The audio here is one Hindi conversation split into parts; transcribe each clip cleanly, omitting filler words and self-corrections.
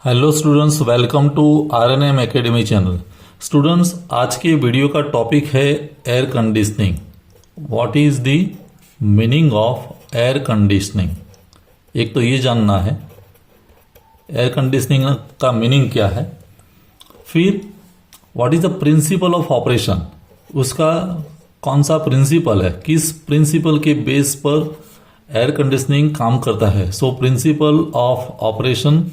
Hello students, welcome to RNM academy channel. Students, आज के वीडियो का टॉपिक है air conditioning. What is the meaning of air conditioning. एक तो ये जानना है एयर कंडीशनिंग का मीनिंग क्या है, फिर what is the principal of operation, उसका कौन सा प्रिंसिपल है, किस प्रिंसिपल के बेस पर एयर कंडीशनिंग काम करता है। So principle of operation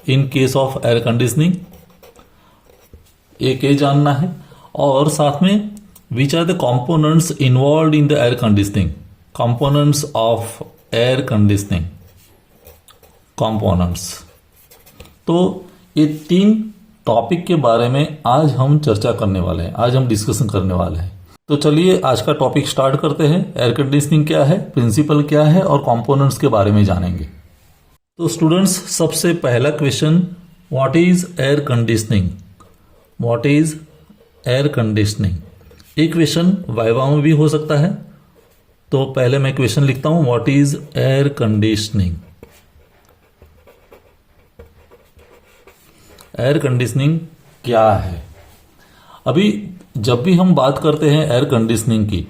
in case of air conditioning, एक ये जानना है। और साथ में which are the components involve in the air conditioning, components of air conditioning components. तो ये तीन टॉपिक के बारे में आज हम चर्चा करने वाले हैं, आज हम डिस्कशन करने वाले हैं। तो चलिए आज का टॉपिक स्टार्ट करते हैं। एयर कंडीशनिंग क्या है, प्रिंसिपल क्या है और कंपोनेंट्स के बारे में जानेंगे। तो स्टूडेंट्स, सबसे पहला question, what is air conditioning. What is air conditioning, एक क्वेश्चन वाइवा में भी हो सकता है। तो पहले मैं क्वेश्चन लिखता हूं, what is air conditioning. Air conditioning क्या है। अभी जब भी हम बात करते हैं एयर कंडीशनिंग की,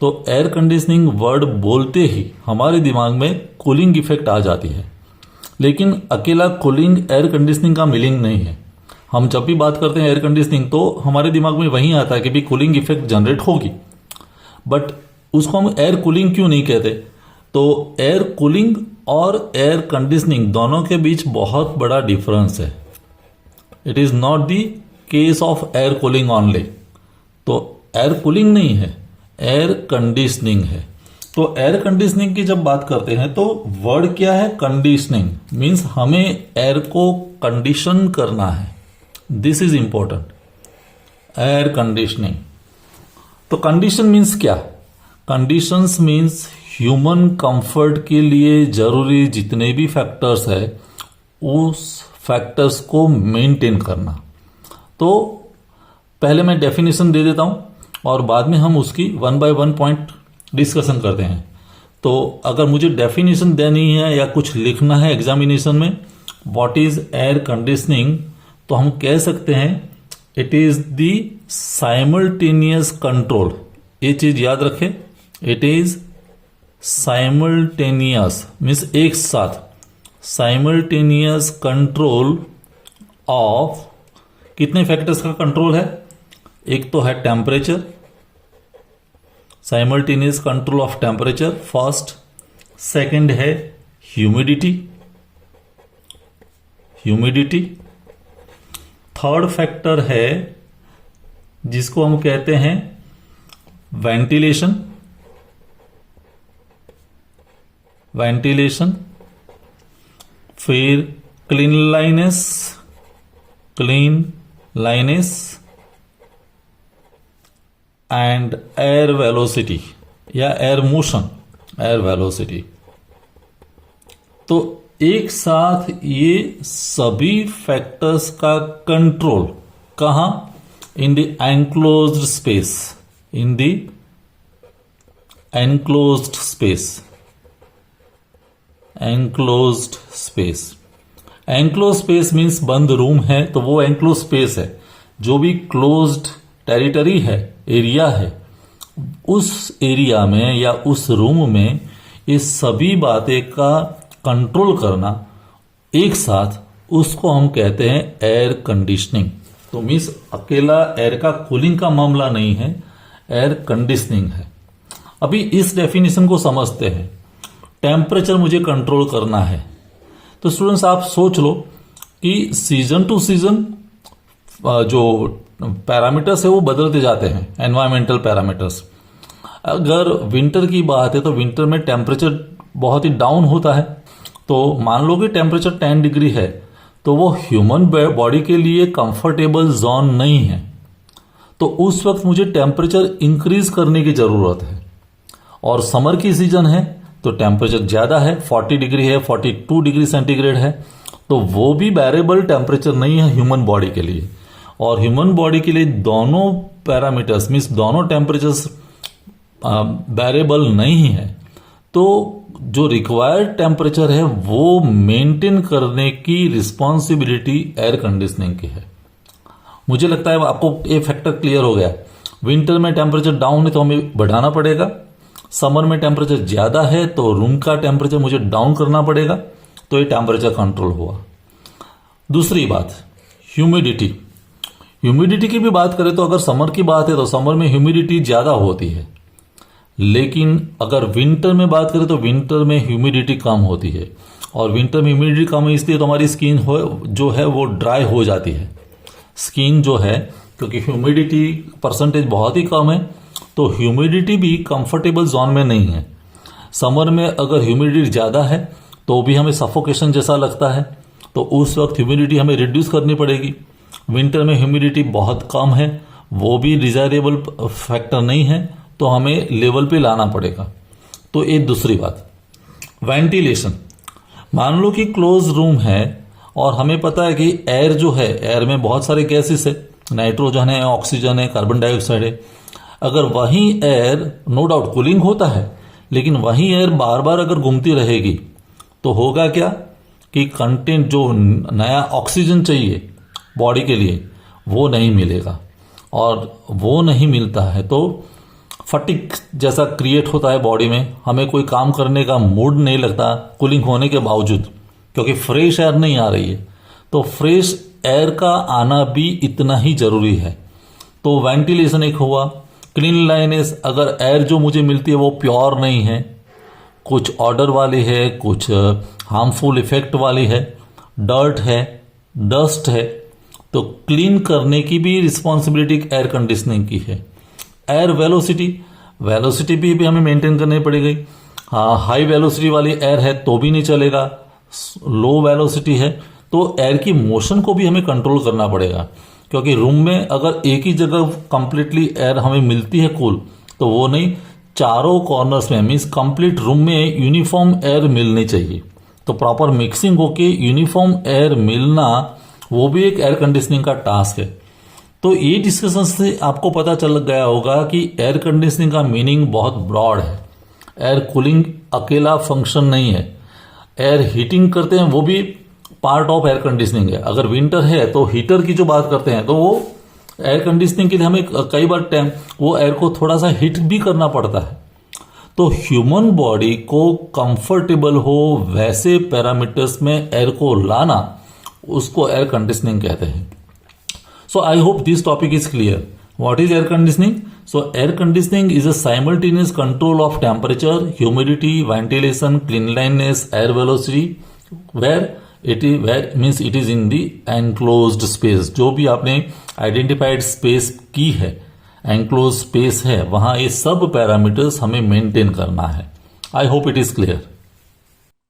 तो एयर कंडीशनिंग वर्ड बोलते ही हमारे दिमाग में कूलिंग इफेक्ट आ जाती है, लेकिन अकेला कूलिंग एयर कंडीशनिंग का मीनिंग नहीं है। हम जब भी बात करते हैं एयर कंडीशनिंग तो हमारे दिमाग में वही आता है कि भी कूलिंग इफेक्ट जनरेट होगी, बट उसको हम एयर कूलिंग क्यों नहीं कहते। तो एयर कूलिंग और एयर कंडीशनिंग दोनों के बीच बहुत बड़ा डिफरेंस है। It is not the case of air cooling only. तो एयर कूलिंग नहीं है, एयर कंडीशनिंग है। तो एयर कंडीशनिंग की जब बात करते हैं तो वर्ड क्या है, कंडीशनिंग, मीन्स हमें एयर को कंडीशन करना है। This is important, air conditioning. तो कंडीशन मीन्स क्या, कंडीशंस मीन्स ह्यूमन कंफर्ट के लिए जरूरी जितने भी फैक्टर्स है उस फैक्टर्स को मेंटेन करना। तो पहले मैं डेफिनेशन दे देता हूं और बाद में हम उसकी one by one point discussion करते हैं। तो अगर मुझे डेफिनेशन देनी है या कुछ लिखना है एग्जामिनेशन में, व्हाट इज एयर कंडीशनिंग, तो हम कह सकते हैं it is the simultaneous control. ये चीज याद रखें, इट इज साइमल्टेनियस मीन्स एक साथ, साइमल्टेनियस कंट्रोल ऑफ कितने फैक्टर्स का कंट्रोल है। एक तो है temperature, simultaneous control of temperature first. Second है ह्यूमिडिटी, ह्यूमिडिटी। थर्ड फैक्टर है जिसको हम कहते हैं वेंटिलेशन, वेंटिलेशन। फिर क्लीनलाइनेस, क्लीनलाइनेस एंड एयर वेलोसिटी या एयर मोशन, एयर वेलोसिटी। तो एक साथ ये सभी फैक्टर्स का कंट्रोल कहां, in the enclosed space, in the enclosed space, enclosed space. Enclose space means बंद रूम है, तो वो एनक्लोज स्पेस है। जो भी क्लोज्ड टेरिटरी है, एरिया है, उस एरिया में या उस रूम में ये सभी बातें का कंट्रोल करना एक साथ, उसको हम कहते हैं एयर कंडीशनिंग। तो मीन्स अकेला एयर का कूलिंग का मामला नहीं है, एयर कंडीशनिंग है। अभी इस डेफिनेशन को समझते हैं। टेम्परेचर मुझे कंट्रोल करना है, तो स्टूडेंट्स आप सोच लो कि सीजन टू सीजन जो पैरामीटर्स है वो बदलते जाते हैं, एनवायरमेंटल पैरामीटर्स। अगर विंटर की बात है तो विंटर में टेम्परेचर बहुत ही डाउन होता है। तो मान लो कि टेम्परेचर 10 डिग्री है, तो वो ह्यूमन बॉडी के लिए कंफर्टेबल जोन नहीं है। तो उस वक्त मुझे टेम्परेचर इंक्रीज करने की जरूरत है। और समर की सीजन है तो टेम्परेचर ज्यादा है, 40 डिग्री है, 42 डिग्री सेंटीग्रेड है, तो वो भी बैरेबल टेम्परेचर नहीं है ह्यूमन बॉडी के लिए। और ह्यूमन बॉडी के लिए दोनों पैरामीटर्स मीन्स दोनों टेम्परेचर्स बैरेबल नहीं है। तो जो रिक्वायर्ड टेम्परेचर है वो मेंटेन करने की रिस्पॉन्सिबिलिटी एयर कंडीशनिंग की है। मुझे लगता है आपको ये फैक्टर क्लियर हो गया। विंटर में टेम्परेचर डाउन है तो हमें बढ़ाना पड़ेगा, समर में टेम्परेचर ज्यादा है तो रूम का टेम्परेचर मुझे डाउन करना पड़ेगा, तो ये टेम्परेचर कंट्रोल हुआ। दूसरी बात, ह्यूमिडिटी। ह्यूमिडिटी की भी बात करें तो अगर समर की बात है तो समर में ह्यूमिडिटी ज्यादा होती है, लेकिन अगर विंटर में बात करें तो विंटर में ह्यूमिडिटी कम होती है। और विंटर में ह्यूमिडिटी कम है इसलिए तो हमारी स्किन जो है वो ड्राई हो जाती है। स्किन जो है, क्योंकि ह्यूमिडिटी परसेंटेज बहुत ही कम है, तो ह्यूमिडिटी भी कंफर्टेबल जोन में नहीं है। समर में अगर ह्यूमिडिटी ज्यादा है तो भी हमें सफोकेशन जैसा लगता है, तो उस वक्त ह्यूमिडिटी हमें रिड्यूस करनी पड़ेगी। विंटर में ह्यूमिडिटी बहुत कम है, वो भी डिजायरेबल फैक्टर नहीं है, तो हमें लेवल पे लाना पड़ेगा। तो ये दूसरी बात। वेंटिलेशन, मान लो कि क्लोज रूम है और हमें पता है कि एयर जो है, एयर में बहुत सारे गैसेस है, नाइट्रोजन है, ऑक्सीजन है, कार्बन डाइऑक्साइड है। अगर वही एयर, नो डाउट कूलिंग होता है, लेकिन वही एयर बार बार अगर घूमती रहेगी तो होगा क्या कि कंटेंट जो नया ऑक्सीजन चाहिए बॉडी के लिए वो नहीं मिलेगा, और वो नहीं मिलता है तो फटिक जैसा क्रिएट होता है बॉडी में, हमें कोई काम करने का मूड नहीं लगता कूलिंग होने के बावजूद, क्योंकि फ्रेश एयर नहीं आ रही है। तो फ्रेश एयर का आना भी इतना ही जरूरी है। तो वेंटिलेशन एक हुआ। क्लीनलीनेस, अगर एयर जो मुझे मिलती है वो प्योर नहीं है, कुछ ऑर्डर वाली है, कुछ हार्मफुल इफेक्ट वाली है, डर्ट है, डस्ट है, तो क्लीन करने की भी रिस्पॉन्सिबिलिटी एयर कंडीशनिंग की है। एयर वेलोसिटी, वेलोसिटी भी हमें मेंटेन करनी पड़ेगी। हाँ, हाई वेलोसिटी वाली एयर है तो भी नहीं चलेगा, लो वेलोसिटी है तो एयर की मोशन को भी हमें कंट्रोल करना पड़ेगा, क्योंकि रूम में अगर एक ही जगह कंप्लीटली एयर हमें मिलती है कूल, तो वो नहीं, चारों कॉर्नर्स में, मीन्स कंप्लीट रूम में यूनिफॉर्म एयर मिलनी चाहिए। तो प्रॉपर मिक्सिंग होके यूनिफॉर्म एयर मिलना वो भी एक एयर कंडीशनिंग का टास्क है। तो ये डिस्कशन से आपको पता चल गया होगा कि एयर कंडीशनिंग का मीनिंग बहुत ब्रॉड है। एयर कूलिंग अकेला फंक्शन नहीं है, एयर हीटिंग करते हैं वो भी पार्ट ऑफ एयर कंडीशनिंग है। अगर विंटर है तो हीटर की जो बात करते हैं तो वो एयर कंडीशनिंग के लिए हमें कई बार टाइम वो एयर को थोड़ा सा हीट भी करना पड़ता है। तो ह्यूमन बॉडी को कंफर्टेबल हो वैसे पैरामीटर्स में एयर को लाना, उसको एयर कंडीशनिंग कहते हैं। So I hope this topic is clear. What is air conditioning? So air conditioning is a simultaneous control of temperature, humidity, ventilation, cleanliness, air velocity, where means it is in the enclosed space. जो भी आपने identified space की है, enclosed space है, वहां ये सब पैरामीटर्स हमें मेंटेन करना है। I hope it is clear.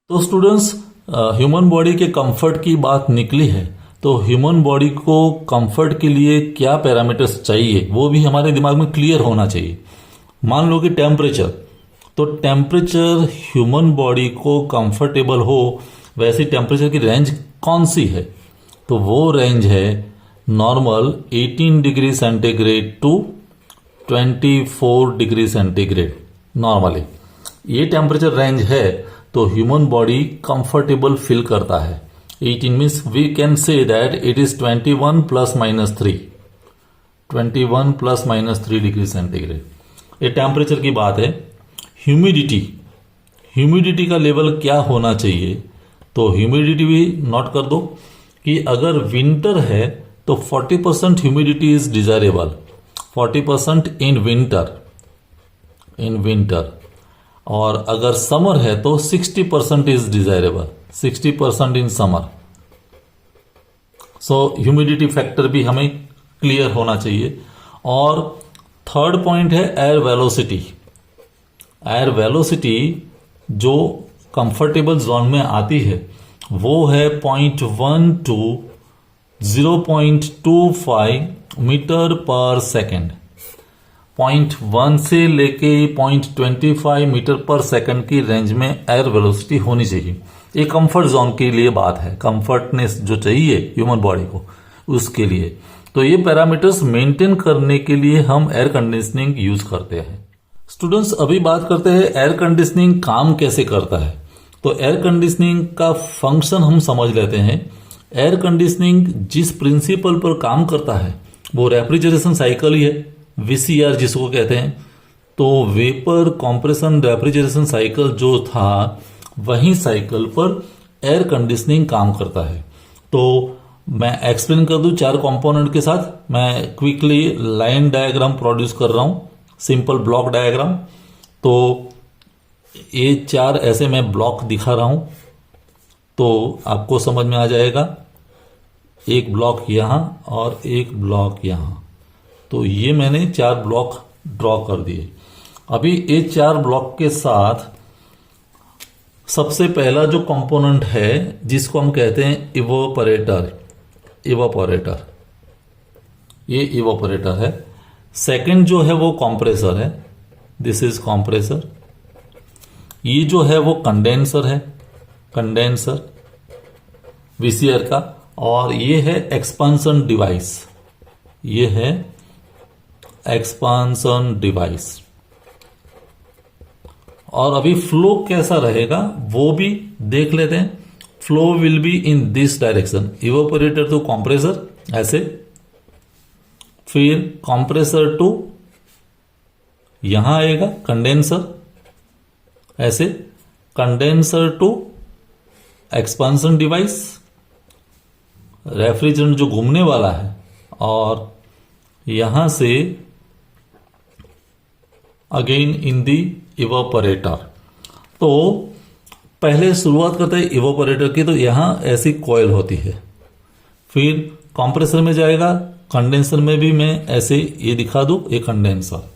तो स्टूडेंट्स, ह्यूमन बॉडी के कंफर्ट की बात निकली है, तो ह्यूमन बॉडी को कंफर्ट के लिए क्या पैरामीटर्स चाहिए वो भी हमारे दिमाग में क्लियर होना चाहिए। मान लो कि टेम्परेचर, तो टेम्परेचर ह्यूमन बॉडी को कंफर्टेबल हो वैसी टेम्परेचर की रेंज कौन सी है? तो वो रेंज है normal 18 degree centigrade to 24 degree centigrade. Normally ये टेम्परेचर रेंज है तो ह्यूमन बॉडी कंफर्टेबल फील करता है। 18 means we can say that it is 21 plus minus 3 degree centigrade. ये टेम्परेचर की बात है। ह्यूमिडिटी का लेवल क्या होना चाहिए? तो ह्यूमिडिटी भी नोट कर दो कि अगर विंटर है तो 40% humidity is desirable, 40% in winter, और अगर समर है तो 60% is desirable, 60% in summer. So humidity factor भी हमें क्लियर होना चाहिए। और थर्ड पॉइंट है एयर वेलोसिटी। एयर वेलोसिटी जो कंफर्टेबल जोन में आती है वो है 0.1 टू 0.25 मीटर पर सेकेंड। 0.1 से लेके 0.25 मीटर पर सेकंड की रेंज में एयर वेलोसिटी होनी चाहिए। ये कंफर्ट जोन के लिए बात है, कंफर्टनेस जो चाहिए ह्यूमन बॉडी को उसके लिए। तो ये पैरामीटर्स मेंटेन करने के लिए हम एयर कंडीशनिंग यूज करते हैं। स्टूडेंट्स, अभी बात करते हैं एयर कंडीशनिंग काम कैसे करता है। तो एयर कंडीशनिंग का फंक्शन हम समझ लेते हैं। एयर कंडीशनिंग जिस प्रिंसिपल पर काम करता है वो रेफ्रिजरेशन साइकिल ही है, वीसीआर जिसको कहते हैं। तो वेपर कंप्रेशन रेफ्रिजरेशन साइकिल जो था वही साइकिल पर एयर कंडीशनिंग काम करता है। तो मैं एक्सप्लेन कर दूं 4 कंपोनेंट के साथ। मैं क्विकली लाइन डायग्राम प्रोड्यूस कर रहा हूं, सिंपल ब्लॉक डायग्राम। तो ये 4 ऐसे मैं ब्लॉक दिखा रहा हूं तो आपको समझ में आ जाएगा। एक ब्लॉक यहां और एक ब्लॉक यहां। तो ये मैंने 4 ब्लॉक ड्रॉ कर दिए। अभी ये 4 ब्लॉक के साथ सबसे पहला जो कंपोनेंट है जिसको हम कहते हैं इवोपरेटर, इवोपरेटर, ये इवोपरेटर है। सेकंड जो है वो कंप्रेसर है, दिस इज कंप्रेसर। ये जो है वो कंडेंसर है, कंडेंसर वीसीआर का। और ये है एक्सपांशन डिवाइस, ये है एक्सपांशन डिवाइस। और अभी फ्लो कैसा रहेगा वो भी देख लेते हैं। Flow will be in this direction, evaporator to compressor ऐसे, फिर कंप्रेसर टू यहां आएगा कंडेंसर ऐसे, condenser to expansion device, refrigerant जो घूमने वाला है, और यहां से अगेन इन दी इवोपरेटर। तो पहले शुरुआत करते हैं इवोपरेटर की। तो यहां ऐसी कॉइल होती है, फिर कंप्रेसर में जाएगा, कंडेंसर में भी मैं ऐसे ये दिखा दूं, ये कंडेंसर।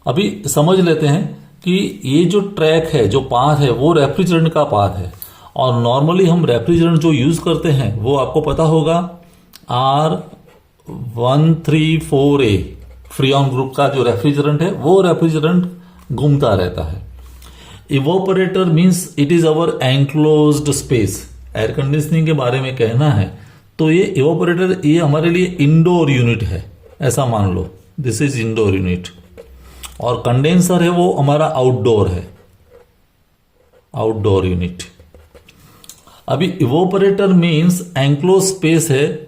अभी समझ लेते हैं कि ये जो ट्रैक है, जो पाथ है, वो रेफ्रिजरेंट का पाथ है। और नॉर्मली हम रेफ्रिजरेंट जो यूज करते हैं वो आपको पता होगा R134A फ्रीऑन ग्रुप का जो रेफ्रिजरेंट है, वो रेफ्रिजरेंट घूमता रहता है। Evaporator means it is our enclosed space. Air conditioning के बारे में कहना है तो ये इवोपरेटर ये हमारे लिए इंडोर यूनिट है, ऐसा मान लो, दिस इज इंडोर यूनिट। और कंडेंसर है वो हमारा आउटडोर है, आउटडोर यूनिट। अभी इवोपरेटर मीन्स एनक्लोज स्पेस है।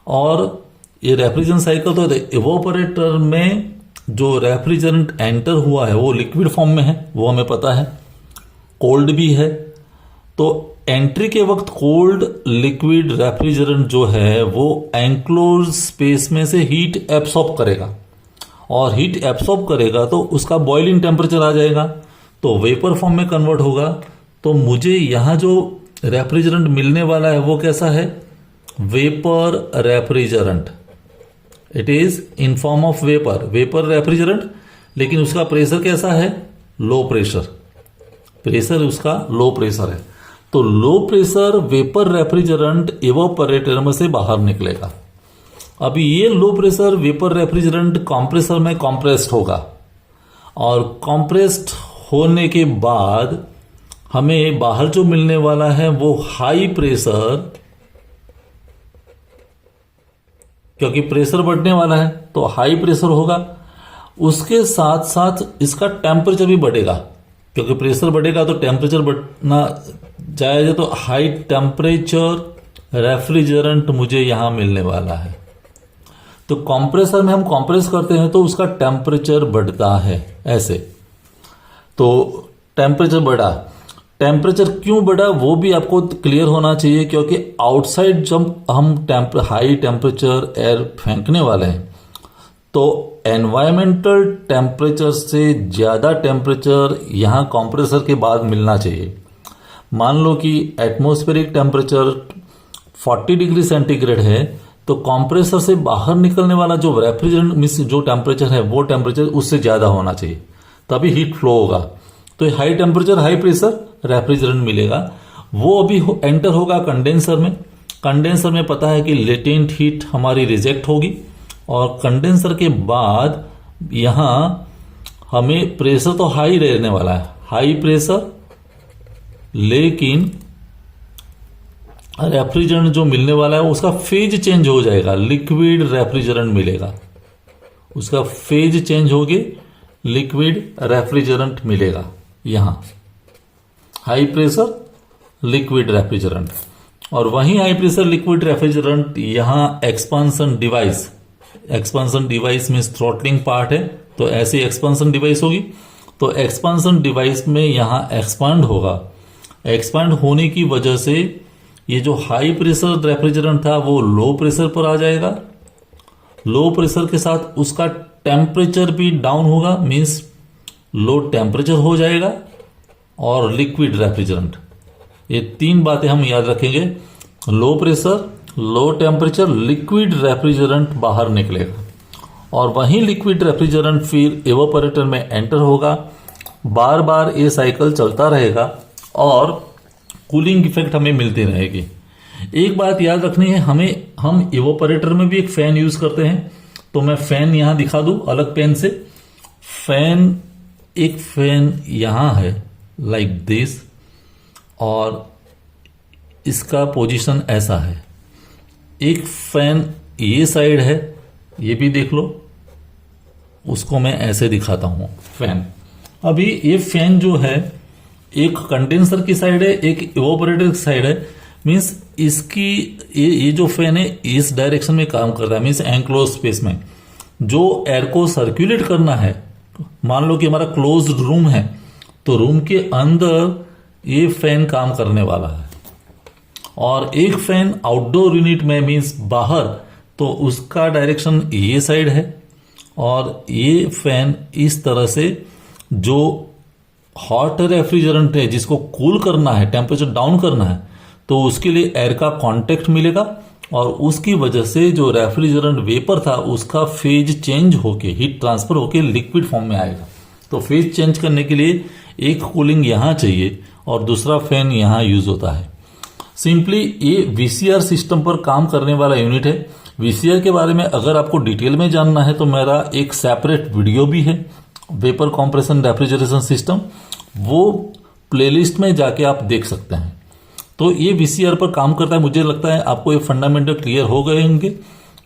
और ये रेफ्रिजरेशन साइकिल तो इवोपरेटर में जो रेफ्रिजरेंट एंटर हुआ है वो लिक्विड फॉर्म में है, वो हमें पता है, कोल्ड भी है। तो एंट्री के वक्त कोल्ड लिक्विड रेफ्रिजरेंट जो है वो एनक्लोज स्पेस में से हीट एब्सॉर्ब करेगा, और हीट एब्सॉर्ब करेगा तो उसका बॉइलिंग टेम्परेचर आ जाएगा, तो वेपर फॉर्म में कन्वर्ट होगा। तो मुझे यहां जो रेफ्रिजरेंट मिलने वाला है वो कैसा है, vapour refrigerant. It is in form of vapour, vapour refrigerant, लेकिन उसका प्रेशर कैसा है, लो प्रेशर, प्रेशर उसका लो प्रेशर है। तो low pressure vapour refrigerant evaporator में से बाहर निकलेगा। अभी ये low pressure vapour refrigerant compressor में कंप्रेस्ड होगा, और कंप्रेस्ड होने के बाद हमें बाहर जो मिलने वाला है वो हाई प्रेशर, क्योंकि प्रेशर बढ़ने वाला है तो हाई प्रेशर होगा। उसके साथ साथ इसका टेम्परेचर भी बढ़ेगा, क्योंकि प्रेशर बढ़ेगा तो टेम्परेचर बढ़ना जाएगा। तो हाई टेम्परेचर रेफ्रिजरेंट मुझे यहां मिलने वाला है। तो कंप्रेसर में हम कंप्रेस करते हैं तो उसका टेम्परेचर बढ़ता है ऐसे। तो टेम्परेचर बढ़ा, टेम्परेचर क्यों बढ़ा वो भी आपको क्लियर होना चाहिए, क्योंकि आउटसाइड जब हम हाई टेम्परेचर एयर फेंकने वाले हैं तो एनवायरमेंटल टेम्परेचर से ज्यादा टेम्परेचर यहां कंप्रेसर के बाद मिलना चाहिए। मान लो कि एटमॉस्फेरिक टेम्परेचर 40 डिग्री सेंटीग्रेड है, तो कंप्रेसर से बाहर निकलने वाला जो रेफ्रिजरेंट मींस जो टेम्परेचर है वो टेम्परेचर उससे ज्यादा होना चाहिए, तभी हीट फ्लो होगा। तो high temperature high pressure refrigerant मिलेगा, वो अभी एंटर होगा कंडेंसर में। कंडेंसर में पता है कि लेटेंट हीट हमारी रिजेक्ट होगी, और कंडेंसर के बाद यहां हमें प्रेशर तो हाई रहने वाला है, हाई प्रेशर, लेकिन रेफ्रिजरेंट जो मिलने वाला है उसका फेज चेंज हो जाएगा, लिक्विड रेफ्रिजरेंट मिलेगा, उसका फेज चेंज होगी लिक्विड रेफ्रिजरेंट मिलेगा। यहां हाई प्रेशर लिक्विड रेफ्रिजरेंट, और वहीं हाई प्रेशर लिक्विड रेफ्रिजरेंट यहां expansion device, expansion device means throttling part है, तो ऐसी एक्सपांसन डिवाइस होगी। तो एक्सपांसन डिवाइस में यहां एक्सपांड होगा, एक्सपांड होने की वजह से ये जो हाई प्रेशर रेफ्रिजरेंट था वो लो प्रेशर पर आ जाएगा। लो प्रेशर के साथ उसका टेम्परेचर भी डाउन होगा, मीन्स लो टेम्परेचर हो जाएगा। और लिक्विड रेफ्रिजरेंट, ये तीन बातें हम याद रखेंगे। Low pressure, low temperature, liquid refrigerant बाहर निकलेगा, और वहीं लिक्विड रेफ्रिजरेंट फिर एवापोरेटर में एंटर होगा। बार बार ये साइकिल चलता रहेगा और कूलिंग इफेक्ट हमें मिलती रहेगी। एक बात याद रखनी है, हम एवापोरेटर में भी एक फैन यूज करते हैं, तो मैं फैन यहां दिखा दूं अलग पेन से। एक फैन यहां है लाइक दिस, और इसका पोजीशन ऐसा है। एक फैन ये साइड है, ये भी देख लो, उसको मैं ऐसे दिखाता हूं फैन। अभी ये फैन जो है एक कंडेंसर की साइड है, एक इवापोरेटर की साइड है, मींस इसकी ये जो फैन है इस डायरेक्शन में काम करता है, मींस एनक्लोज स्पेस में जो एयर को सर्कुलेट करना है। मान लो कि हमारा क्लोज्ड रूम है, तो रूम के अंदर ये फैन काम करने वाला है, और एक फैन आउटडोर यूनिट में मींस बाहर, तो उसका डायरेक्शन ये साइड है, और ये फैन इस तरह से जो हॉट रेफ्रिजरेंट है जिसको कूल करना है, टेम्परेचर डाउन करना है, तो उसके लिए एयर का कांटेक्ट मिलेगा, और उसकी वजह से जो रेफ्रिजरेंट वेपर था उसका फेज चेंज होके, हीट ट्रांसफर होके लिक्विड फॉर्म में आएगा। तो फेज चेंज करने के लिए एक कूलिंग यहां चाहिए और दूसरा फैन यहां यूज होता है। सिंपली ये वीसीआर सिस्टम पर काम करने वाला यूनिट है। वीसीआर के बारे में अगर आपको डिटेल में जानना है तो मेरा एक सेपरेट वीडियो भी है, वेपर कॉम्प्रेशन रेफ्रिजरेशन सिस्टम, वो प्लेलिस्ट में जाके आप देख सकते हैं। तो ये वीसीआर पर काम करता है। मुझे लगता है आपको ये फंडामेंटल क्लियर हो गए होंगे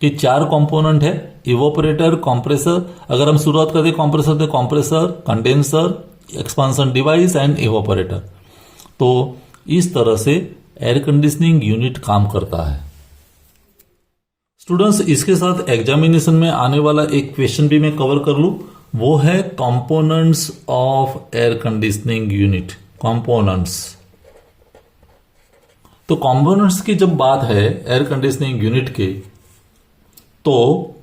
कि चार कंपोनेंट है, इवोपरेटर, कंप्रेसर। अगर हम शुरुआत करते हैं कंप्रेसर, तो compressor, condenser, expansion device and evaporator. तो इस तरह से एयर कंडीशनिंग यूनिट काम करता है। स्टूडेंट्स, इसके साथ एग्जामिनेशन में आने वाला एक क्वेश्चन भी मैं कवर कर लूं, वो है components of air conditioning unit. Components, तो कंपोनेंट्स की जब बात है एयर कंडीशनिंग यूनिट के, तो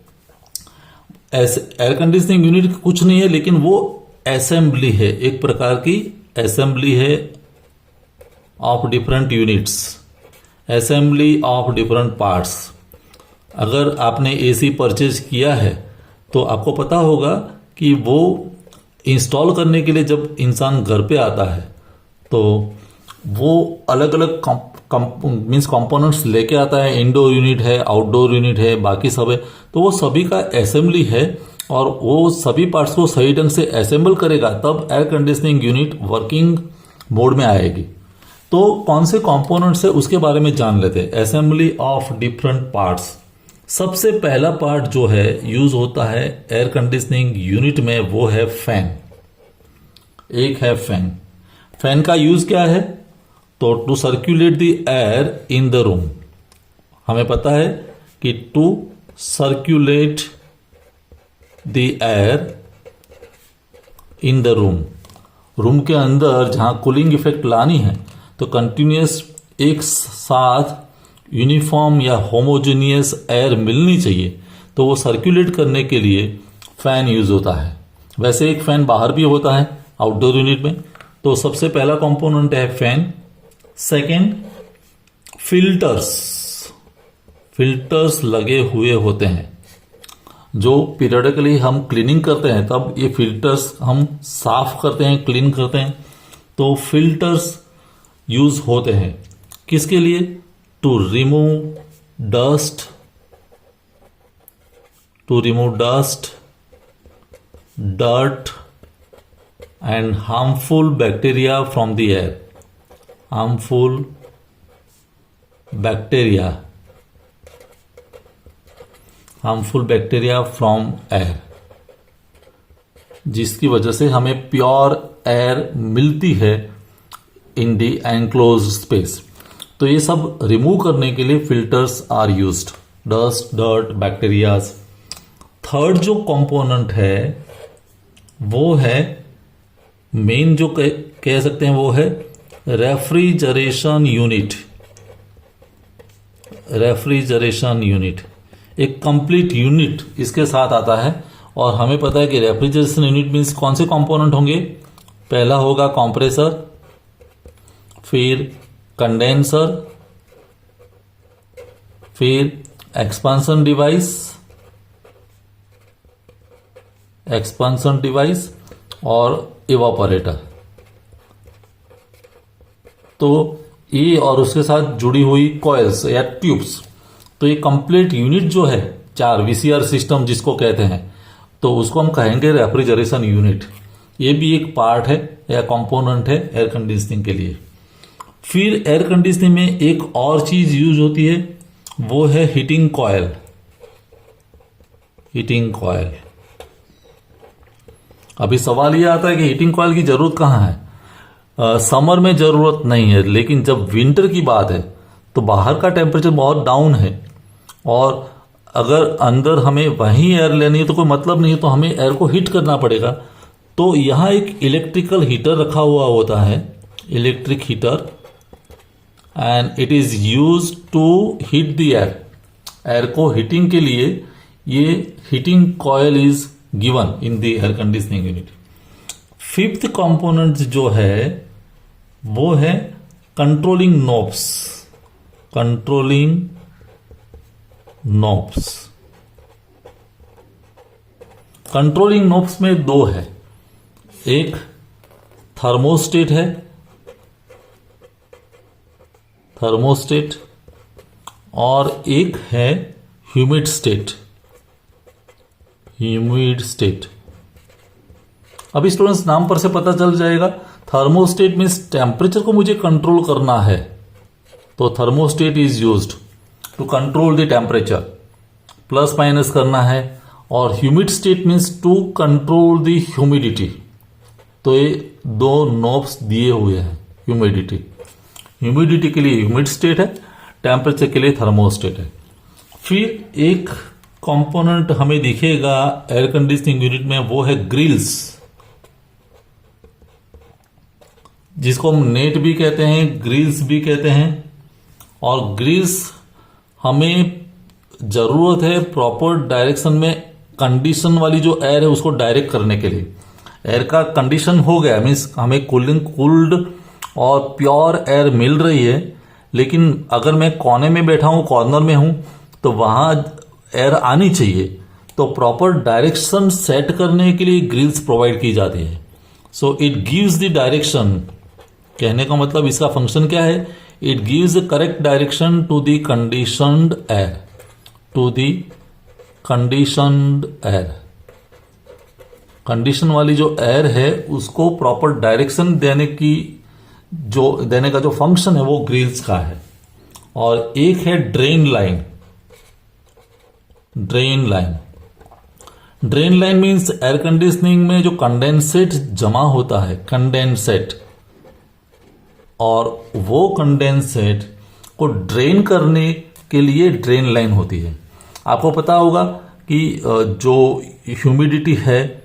एयर कंडीशनिंग यूनिट कुछ नहीं है, लेकिन वो असेंबली है, एक प्रकार की असेंबली है of different units, assembly of different parts. अगर आपने एसी परचेज किया है तो आपको पता होगा कि वो इंस्टॉल करने के लिए जब इंसान घर पे आता है तो वो अलग अलग मीन्स कंपोनेंट्स लेके आता है। इंडोर यूनिट है, आउटडोर यूनिट है, बाकी सब है, तो वो सभी का असेंबली है, और वो सभी पार्ट्स को सही ढंग से असेंबल करेगा तब air conditioning unit working mode में आएगी। तो कौन से कंपोनेंट्स है उसके बारे में जान लेते हैं। असेंबली ऑफ डिफरेंट पार्ट्स, सबसे पहला पार्ट जो है यूज होता है एयर कंडीशनिंग यूनिट में, वो है फैन। एक है फैन। फैन का यूज क्या है? तो to circulate the air in the room. हमें पता है कि to circulate the air in the room, room के अंदर जहां कूलिंग इफेक्ट लानी है तो कंटिन्यूस एक साथ यूनिफॉर्म या होमोजेनियस एयर मिलनी चाहिए, तो वो सर्कुलेट करने के लिए फैन यूज होता है। वैसे एक फैन बाहर भी होता है आउटडोर यूनिट में। तो सबसे पहला कंपोनेंट है फैन। Second, filters. फिल्टर्स लगे हुए होते हैं जो पीरियडिकली हम क्लीनिंग करते हैं, तब ये फिल्टर्स हम साफ करते हैं, क्लीन करते हैं, तो फिल्टर्स यूज होते हैं। किसके लिए? To remove dust, dirt and harmful bacteria from the air. Harmful bacteria from air. जिसकी वजह से हमें प्योर एयर मिलती है इन दी एनक्लोज स्पेस। तो ये सब रिमूव करने के लिए filters are used, dust, dirt, bacterias. Third जो कंपोनेंट है वो है मेन, जो कह सकते हैं वो है रेफ्रिजरेशन यूनिट। रेफ्रिजरेशन यूनिट एक कंप्लीट यूनिट इसके साथ आता है, और हमें पता है कि रेफ्रिजरेशन यूनिट मीन्स कौन से कंपोनेंट होंगे। पहला होगा कंप्रेसर, फिर कंडेंसर, फिर एक्सपांसन डिवाइस और इवापोरेटर। तो ये और उसके साथ जुड़ी हुई कॉइल्स या ट्यूब्स। तो ये कंप्लीट यूनिट जो है, 4 VCR सिस्टम जिसको कहते हैं, तो उसको हम कहेंगे रेफ्रिजरेशन यूनिट। ये भी एक पार्ट है या कंपोनेंट है एयर कंडीशनिंग के लिए। फिर एयर कंडीशनिंग में एक और चीज यूज होती है, वो है हीटिंग कॉयल। हीटिंग कॉयल, अभी सवाल ये आता है कि हीटिंग कॉयल की जरूरत कहाँ है। समर में जरूरत नहीं है, लेकिन जब विंटर की बात है तो बाहर का टेम्परेचर बहुत डाउन है, और अगर अंदर हमें वहीं एयर लेनी है तो कोई मतलब नहीं है, तो हमें एयर को हीट करना पड़ेगा। तो यहाँ एक इलेक्ट्रिकल हीटर रखा हुआ होता है, electric heater, and it is use to heat the air. Air को हीटिंग के लिए ये heating coil is given in the air conditioning unit. Fifth component जो है वो है controlling knobs. Controlling knobs, controlling knobs में 2 है, एक थर्मोस्टेट है, थर्मोस्टेट, और एक है ह्यूमिड स्टेट। ह्यूमिड स्टेट, अभी स्टूडेंट्स नाम पर से पता चल जाएगा। थर्मोस्टेट मीन्स टेम्परेचर को मुझे कंट्रोल करना है, तो thermostat is used to control the temperature, plus minus करना है। और humid state means to control the humidity. तो ये 2 नॉब्स दिए हुए हैं। ह्यूमिडिटी के लिए ह्यूमिड स्टेट है, टेम्परेचर के लिए थर्मोस्टेट है। फिर एक कंपोनेंट हमें दिखेगा एयर कंडीशनिंग यूनिट में, वो है ग्रिल्स, जिसको हम नेट भी कहते हैं, ग्रिल्स भी कहते हैं। और ग्रिल्स हमें जरूरत है प्रॉपर डायरेक्शन में, कंडीशन वाली जो एयर है उसको डायरेक्ट करने के लिए। एयर का कंडीशन हो गया मीन्स हमें कूल्ड और प्योर एयर मिल रही है, लेकिन अगर मैं कोने में बैठा हूं, कॉर्नर में हूं, तो वहां एयर आनी चाहिए। तो प्रॉपर डायरेक्शन सेट करने के लिए ग्रिल्स प्रोवाइड की जाती है। So it gives the direction, कहने का मतलब इसका फंक्शन क्या है, it gives the correct direction to the conditioned air, to the conditioned air. Condition वाली जो एयर है उसको प्रॉपर डायरेक्शन देने का जो फंक्शन है वो ग्रिल्स का है। और एक है drain line. Drain line means air conditioning में जो कंडेंसेट जमा होता है, कंडेंसेट, और वो कंडेंसेट को ड्रेन करने के लिए ड्रेन लाइन होती है। आपको पता होगा कि जो ह्यूमिडिटी है,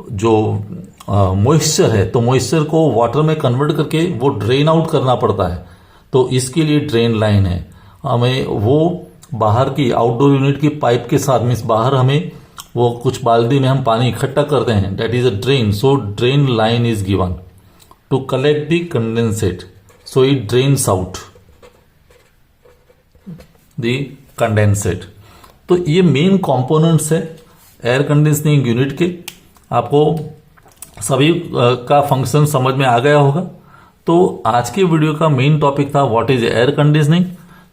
जो मॉइस्चर है, तो मॉइस्चर को वाटर में कन्वर्ट करके वो ड्रेन आउट करना पड़ता है। तो इसके लिए ड्रेन लाइन है। हमें वो बाहर की आउटडोर यूनिट की पाइप के साथ, मीन्स बाहर हमें वो कुछ बाल्टी में हम पानी इकट्ठा करते हैं, that is a drain. So drain line is given to collect the condensate, so it drains out the condensate. तो ये मेन कंपोनेंट्स है एयर कंडीशनिंग यूनिट के। आपको सभी का फंक्शन समझ में आ गया होगा। तो आज की वीडियो का मेन टॉपिक था व्हाट इज एयर कंडीशनिंग।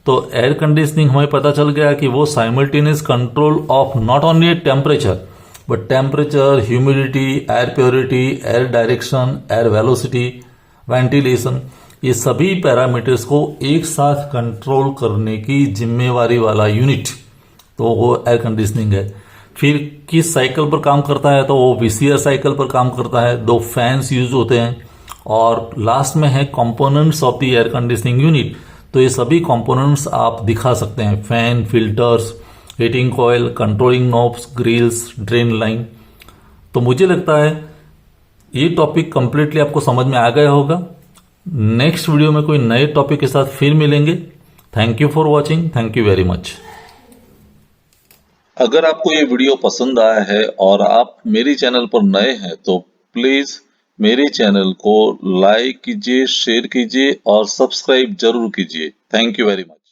तो एयर कंडीशनिंग हमें पता चल गया कि वो simultaneous control of not only temperature but temperature, humidity, air purity, air direction, air velocity, ventilation, ये सभी पैरामीटर्स को एक साथ कंट्रोल करने की जिम्मेवारी वाला यूनिट तो वो एयर कंडीशनिंग है। फिर किस साइकिल पर काम करता है, तो वो वीसीआर साइकिल पर काम करता है। 2 फैंस यूज होते हैं और लास्ट में है components of the air conditioning unit. तो ये सभी कंपोनेंट्स आप दिखा सकते हैं, fan, filters, heating coil, controlling knobs, grills, drain line. तो मुझे लगता है ये टॉपिक कंप्लीटली आपको समझ में आ गया होगा। नेक्स्ट वीडियो में कोई नए टॉपिक के साथ फिर मिलेंगे। Thank you for watching, thank you very much. अगर आपको ये वीडियो पसंद आया है और आप मेरे चैनल पर नए हैं तो प्लीज मेरे चैनल को लाइक कीजिए, शेयर कीजिए और सब्सक्राइब जरूर कीजिए। Thank you very much.